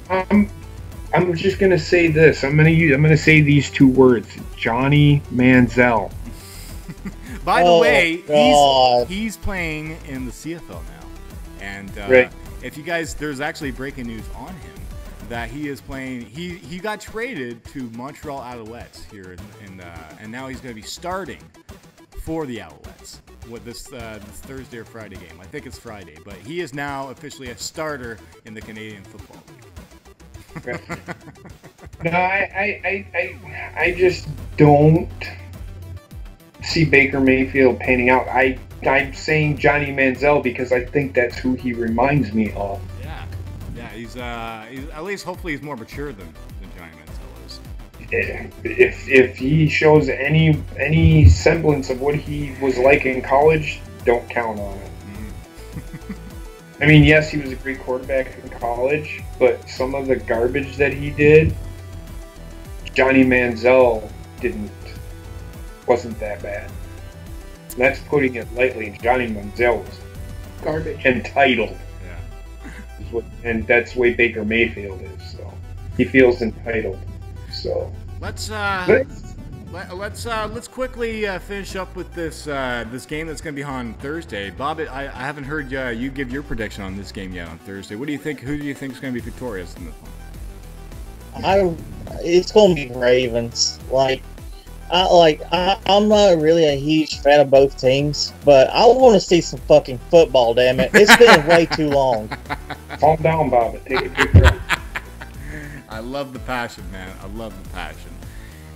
yet. I'm just gonna say this. I'm gonna say these 2 words: Johnny Manziel. By the way, he's playing in the CFL now, and right. If you guys, there's actually breaking news on him that he is playing. He got traded to Montreal Alouettes here, and now he's going to be starting for the Alouettes with this Thursday or Friday game. I think it's Friday, but he is now officially a starter in the Canadian Football League. No, I just don't see Baker Mayfield panning out. I'm saying Johnny Manziel because I think that's who he reminds me of. Yeah, he's at least hopefully he's more mature than Johnny Manziel is. If he shows any semblance of what he was like in college, don't count on it. I mean, yes, he was a great quarterback in college, but some of the garbage that he did, Johnny Manziel wasn't that bad. That's putting it lightly. Johnny Manziel was Garbage. Entitled. Yeah. And that's the way Baker Mayfield is. So he feels entitled. So let's quickly finish up with this game that's going to be on Thursday. Bobbit, I haven't heard you give your prediction on this game yet on Thursday. What do you think? Who do you think is going to be victorious in this one? It's going to be Ravens. I'm not really a huge fan of both teams, but I want to see some fucking football. Damn it! It's been way too long. Calm down, Bobbit. Take a deep breath. I love the passion, man. I love the passion.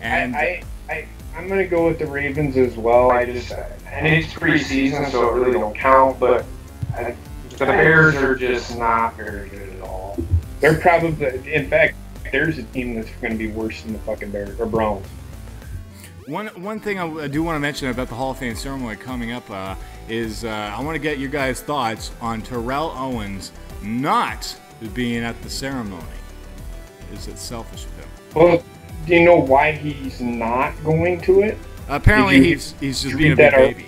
And I'm gonna go with the Ravens as well. And it's preseason, so it really don't count. But the Bears are just not very good at all. They're probably, in fact, there's a team that's going to be worse than the fucking Bears or Browns. One thing I do want to mention about the Hall of Fame ceremony coming up is I want to get your guys' thoughts on Terrell Owens not being at the ceremony. Is it selfish of him? Well, do you know why he's not going to it? Apparently, he's just being a big baby.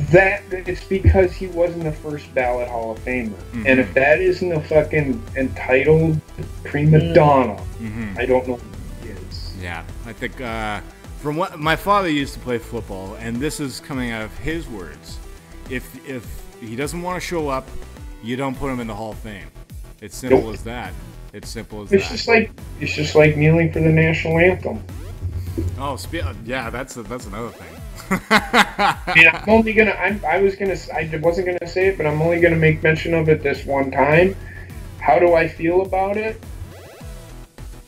That it's because he wasn't a first ballot Hall of Famer, mm-hmm. And if that isn't a fucking entitled prima donna, mm-hmm. I don't know who he is. Yeah, I think from what my father used to play football, and this is coming out of his words. If he doesn't want to show up, you don't put him in the Hall of Fame. It's simple as that. It's simple as that. It's just like kneeling for the national anthem. Oh, yeah, that's another thing. And I wasn't gonna say it, but I'm only gonna make mention of it this one time. How do I feel about it?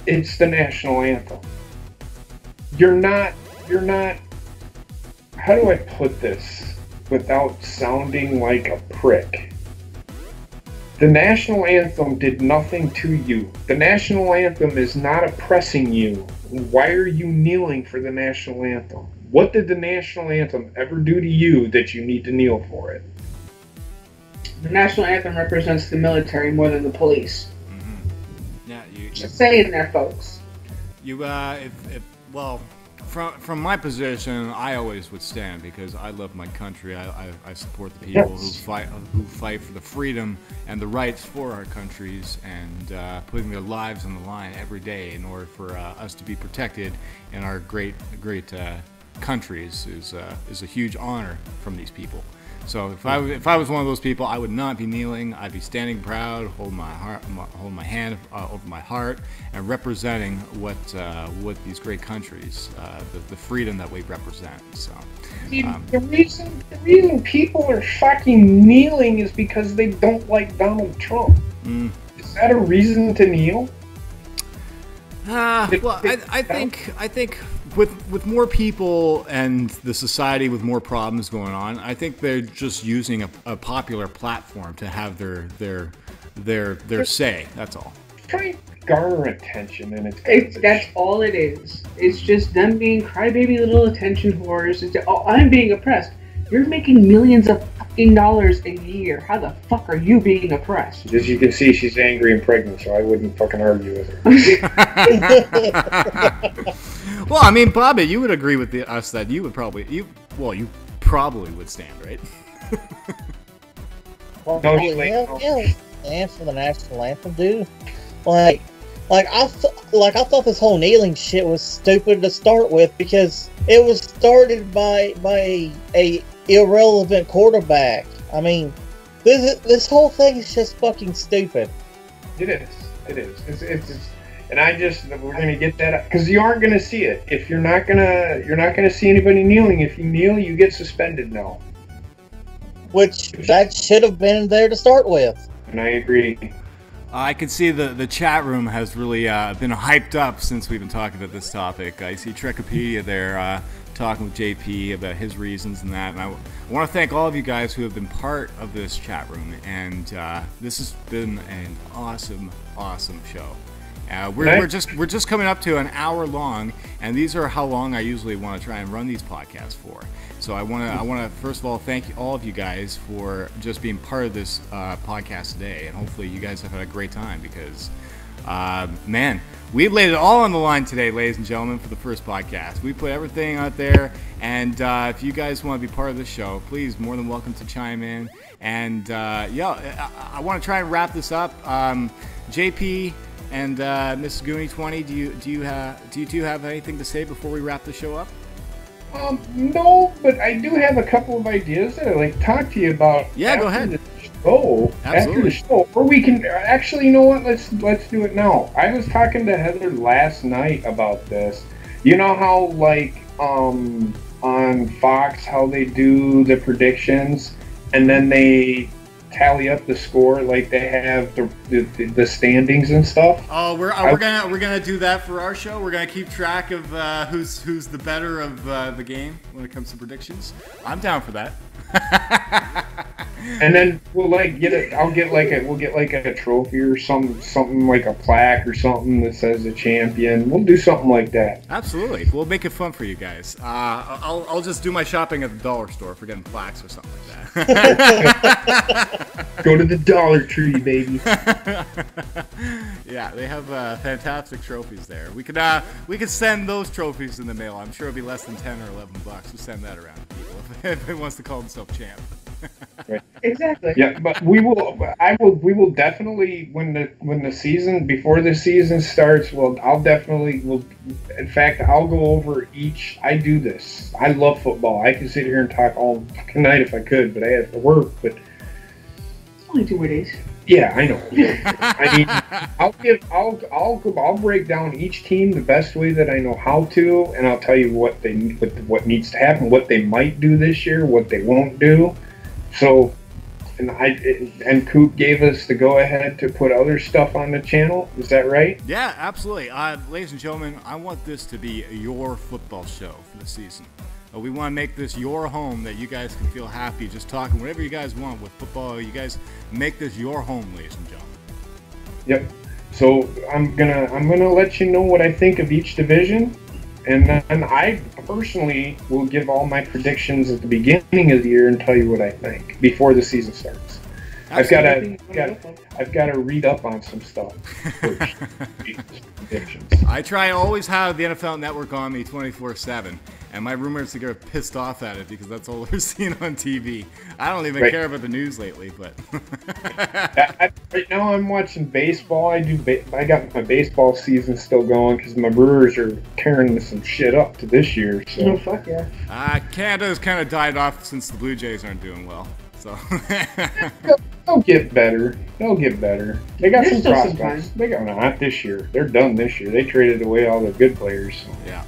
It's the national anthem. You're not. How do I put this without sounding like a prick? The national anthem did nothing to you. The national anthem is not oppressing you. Why are you kneeling for the national anthem? What did the national anthem ever do to you that you need to kneel for it? The national anthem represents the military more than the police. Mm-hmm. Yeah, just saying there, folks. From my position, I always would stand because I love my country. I support the people who fight for the freedom and the rights for our countries and putting their lives on the line every day in order for us to be protected in our great countries is a huge honor from these people. So if I was one of those people, I would not be kneeling. I'd be standing proud, holding my hand over my heart, and representing what these great countries, the freedom that we represent. So the reason people are fucking kneeling is because they don't like Donald Trump. Is that a reason to kneel? Well, I think with more people and the society with more problems going on, I think they're just using a popular platform to have their say. That's all. Trying to garner attention, and that's all it is. It's just them being crybaby little attention whores. I'm being oppressed. You're making millions of fucking dollars a year. How the fuck are you being oppressed? As you can see, she's angry and pregnant, so I wouldn't fucking argue with her. Well, I mean, Bobbit, you would agree with us that you probably would stand, right? Well, stand for the national anthem, dude. I thought this whole kneeling shit was stupid to start with because it was started by a irrelevant quarterback. I mean, this whole thing is just fucking stupid. It is. It's and we're gonna get that because you aren't gonna see it. If you're not gonna see anybody kneeling. If you kneel, you get suspended now. Which that should have been there to start with. And I agree. I can see the chat room has really been hyped up since we've been talking about this topic. I see Trekopedia there talking with JP about his reasons and that. And I want to thank all of you guys who have been part of this chat room. And this has been an awesome show. We're just coming up to an hour long, and these are how long I usually want to try and run these podcasts for. So I want to first of all thank all of you guys for just being part of this podcast today, and hopefully you guys have had a great time because Man, we laid it all on the line today, ladies and gentlemen, for the first podcast. We put everything out there, and if you guys want to be part of the show, please, more than welcome to chime in. And I want to try and wrap this up. JP and Miss Goonie 20, do you two have anything to say before we wrap the show up? No, but I do have a couple of ideas that I'd like to talk to you about. Yeah, go ahead. After the show, or we can actually, you know what? Let's do it now. I was talking to Heather last night about this. You know how like on Fox, how they do the predictions and then they tally up the score, like they have the standings and stuff. Oh, we're gonna do that for our show. We're gonna keep track of who's the better of the game when it comes to predictions. I'm down for that. And then we'll like we'll get like a trophy or something like a plaque or something that says the champion. We'll do something like that. Absolutely, we'll make it fun for you guys. I'll just do my shopping at the dollar store for getting plaques or something like that. Go to the Dollar Tree, baby. Yeah, they have fantastic trophies there. We could send those trophies in the mail. I'm sure it'll be less than $10 or $11. We'll send that around to people if it wants to call himself champ. Right. Exactly. Yeah, but we will definitely when the season, before the season starts, I'll in fact, I'll go over each. I do this. I love football. I could sit here and talk all night if I could, but I have to work. But It's only 2 more days. yeah, I know. I mean, I'll break down each team the best way that I know how to, and I'll tell you what needs to happen, what they might do this year, what they won't do. So, and Coop gave us the go-ahead to put other stuff on the channel. Is that right? Yeah, absolutely. Ladies and gentlemen, I want this to be your football show for the season. We want to make this your home, that you guys can feel happy just talking whatever you guys want with football. You guys make this your home, ladies and gentlemen. Yep. So I'm gonna let you know what I think of each division, and then I personally will give all my predictions at the beginning of the year and tell you what I think before the season starts. Absolutely. I've got to read up on some stuff first. Predictions. I try and always have the NFL Network on me 24/7, and my roommates get pissed off at it because that's all they're seeing on TV. I don't even care about the news lately, but right now I'm watching baseball. I got my baseball season still going because my Brewers are tearing some shit up to this year. So. Oh, fuck yeah. Canada's kind of died off since the Blue Jays aren't doing well. So They'll get better. They got There's some still some prospects. time. They got not this year. They're done this year. They traded away all the good players. So. yeah.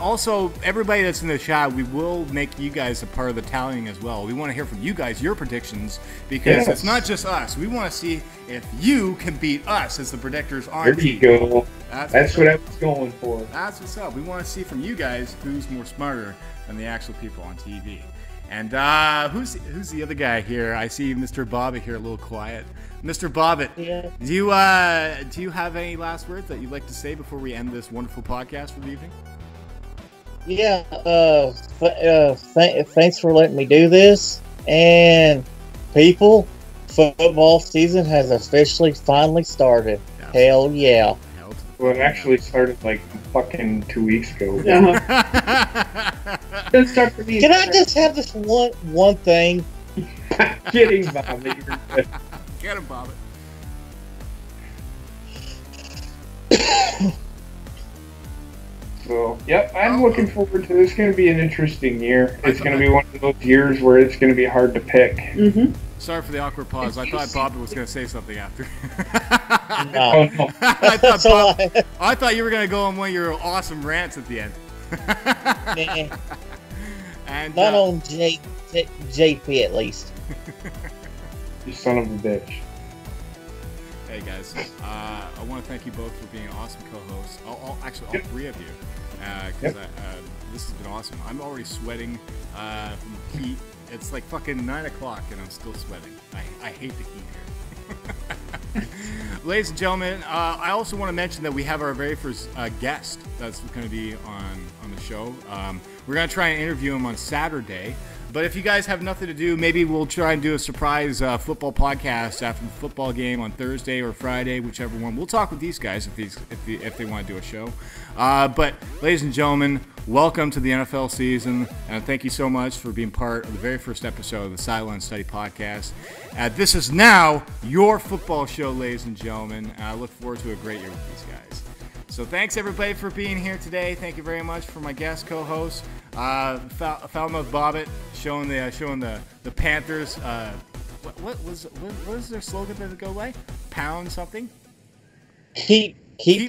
Also, everybody that's in the chat, we will make you guys a part of the tallying as well. We want to hear from you guys, your predictions, because it's not just us. We want to see if you can beat us as the predictors on There TV. you go. That's what I was going for. That's what's up. We want to see from you guys who's more smarter than the actual people on TV. And who's the other guy here? I see Mr. Bobbit here, a little quiet. Mr. Bobbit, Yeah. do you have any last words that you'd like to say before we end this wonderful podcast for the evening? Yeah, thanks for letting me do this. And people, football season has officially finally started. Yeah. Hell yeah. Well, it actually started like fucking 2 weeks ago. Don't start for me. Can I just have this one thing? Kidding, Bobby. Get him, Bobbit. So, yep, I'm looking forward to this. It's going to be an interesting year. It's going to be one of those years where it's going to be hard to pick. Mm-hmm. Sorry for the awkward pause. I thought Bobbit was going to say something after. No. Oh, no. I thought you were going to go on one of your awesome rants at the end. And Not on JP at least. You son of a bitch. Hey guys, I want to thank you both for being awesome co-hosts. Actually, all three of you, because this has been awesome. I'm already sweating from the heat. It's like fucking 9 o'clock and I'm still sweating. I hate the heat here. Ladies and gentlemen, I also want to mention that we have our very first guest that's going to be on the show. We're going to try and interview him on Saturday. But if you guys have nothing to do, maybe we'll try and do a surprise football podcast after the football game on Thursday or Friday, whichever one. We'll talk with these guys if they want to do a show. But ladies and gentlemen, welcome to the NFL season, and thank you so much for being part of the very first episode of the Sideline Study Podcast. This is now your football show, ladies and gentlemen, and I look forward to a great year with these guys. So thanks everybody for being here today. Thank you very much for my guest co-host, Foulmouth Bobbit, showing the Panthers. What is their slogan that they go by? Pound something. Keep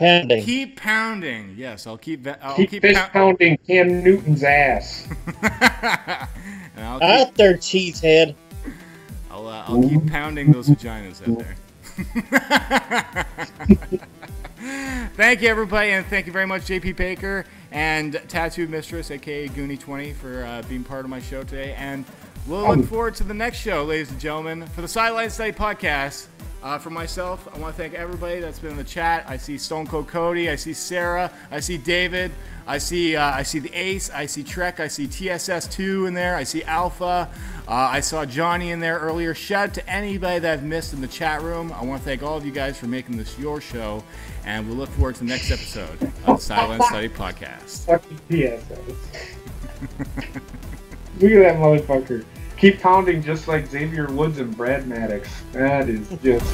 pounding. Keep pounding. Yes, I'll keep pounding Cam Newton's ass. Out there, cheesehead. I'll keep pounding those vaginas out there. Thank you, everybody, and thank you very much, JP Baker and Tattooed Mistress, aka Goonie20, for being part of my show today. And we'll look forward to the next show, ladies and gentlemen, for the Sideline Study Podcast. For myself, I want to thank everybody that's been in the chat. I see Stone Cold Cody, I see Sarah, I see David, I see the Ace, I see Trek, I see TSS2 in there, I see Alpha, I saw Johnny in there earlier. Shout out to anybody that I've missed in the chat room. I want to thank all of you guys for making this your show, and we'll look forward to the next episode of the Silent Study Podcast. Fucking TSS. Look at that motherfucker. Keep pounding just like Xavier Woods and Brad Maddox. That is just...